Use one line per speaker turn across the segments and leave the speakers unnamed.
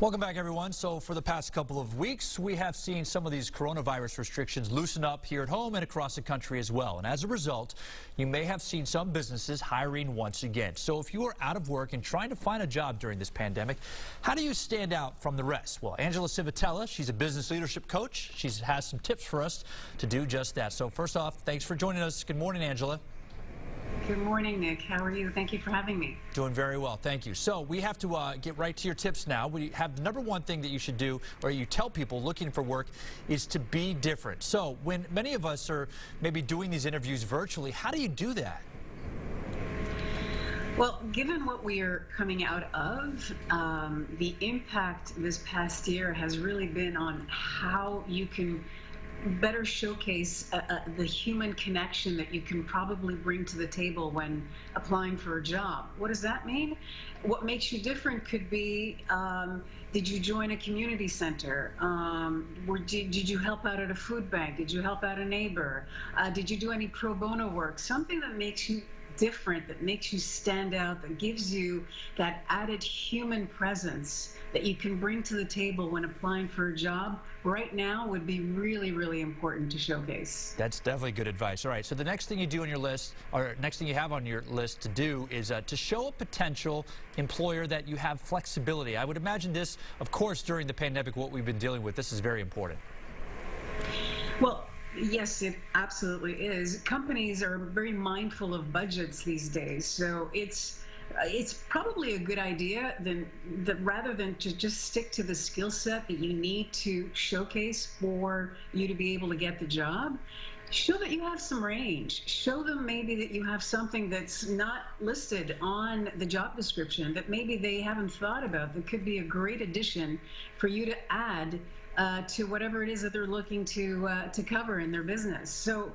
Welcome back, everyone. So for the past couple of weeks, we have seen some of these coronavirus restrictions loosen up here at home and across the country as well. And as a result, you may have seen some businesses hiring once again. So if you are out of work and trying to find a job during this pandemic, how do you stand out from the rest? Well, Angela Civitella, she's a business leadership coach. She has some tips for us to do just that. So first off, thanks for joining us. Good morning, Angela.
Good morning, Nick. How are you? Thank you for having me.
Doing very well, thank you. So we have to get right to your tips now. We have the number one thing that you should do, or you tell people looking for work, is to be different. So when many of us are maybe doing these interviews virtually, how do you do that?
Well, given what we are coming out of, the impact this past year has really been on how you can better showcase the human connection that you can probably bring to the table when applying for a job. What does that mean? What makes you different could be, did you join a community center? Did you help out at a food bank? Did you help out a neighbor? Did you do any pro bono work? Something that makes you different, that makes you stand out, that gives you that added human presence that you can bring to the table when applying for a job right now would be really, really important to showcase.
That's definitely good advice. All right, so the next thing you do on your list, or next thing you have on your list to do, is to show a potential employer that you have flexibility. I would imagine this, of course, during the pandemic, what we've been dealing with, this is very important.
Well, yes, it absolutely is. Companies are very mindful of budgets these days, so it's probably a good idea that rather than to just stick to the skill set that you need to showcase for you to be able to get the job, show that you have some range. Show them maybe that you have something that's not listed on the job description that maybe they haven't thought about that could be a great addition for you to add to whatever it is that they're looking to cover in their business. So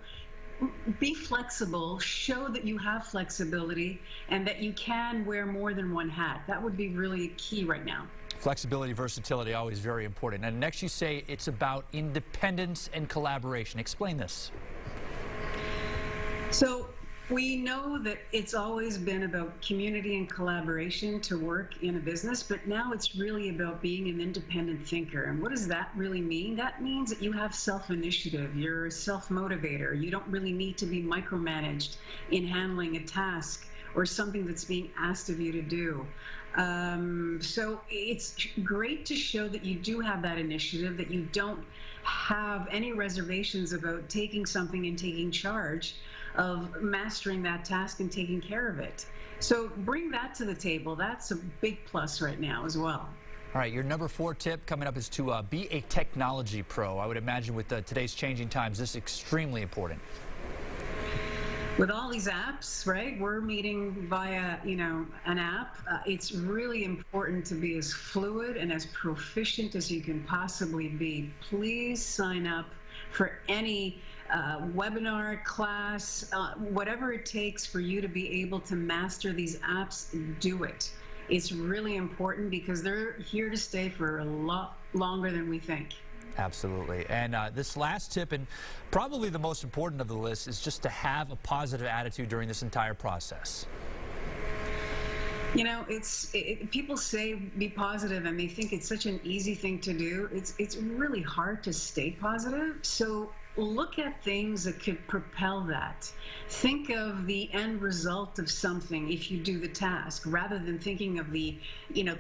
be flexible, show that you have flexibility and that you can wear more than one hat. That would be really key right now.
Flexibility, versatility, always very important. And next you say it's about independence and collaboration. Explain this.
So we know that it's always been about community and collaboration to work in a business, but now it's really about being an independent thinker. And what does that really mean? That means that you have self-initiative, you're a self-motivator, you don't really need to be micromanaged in handling a task or something that's being asked of you to do. So it's great to show that you do have that initiative, that you don't have any reservations about taking something and taking charge of mastering that task and taking care of it. So bring that to the table. That's a big plus right now as well.
All right, your number 4 tip coming up is to be a technology pro. I would imagine with today's changing times, this is extremely important.
With all these apps, right, we're meeting via, an app. It's really important to be as fluid and as proficient as you can possibly be. Please sign up for any webinar, class, whatever it takes for you to be able to master these apps, do it. It's really important because they're here to stay for a lot longer than we think.
Absolutely. And this last tip, and probably the most important of the list, is just to have a positive attitude during this entire process.
People say be positive and they think it's such an easy thing to do. It's really hard to stay positive. So look at things that could propel that. Think of the end result of something if you do the task, rather than thinking of the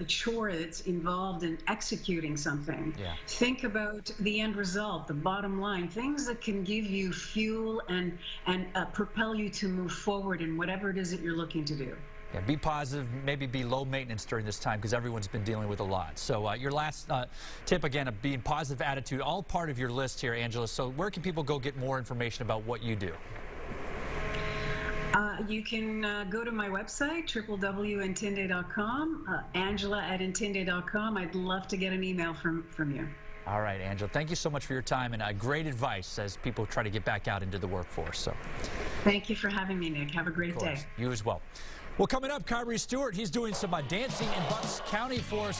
chore that's involved in executing something.
Yeah.
Think about the end result, the bottom line, things that can give you fuel and propel you to move forward in whatever it is that you're looking to do.
Yeah, be positive, maybe be low maintenance during this time because everyone's been dealing with a lot. So your last tip, again, of being positive attitude, all part of your list here, Angela. So where can people go get more information about what you do?
You can go to my website, www.intinde.com, Angela@intinde.com. I'd love to get an email from you.
All right, Angela, thank you so much for your time and great advice as people try to get back out into the workforce. So,
thank you for having me, Nick. Have a great day.
You as well. Well, coming up, Kyrie Stewart, he's doing some dancing in Bucks County for us.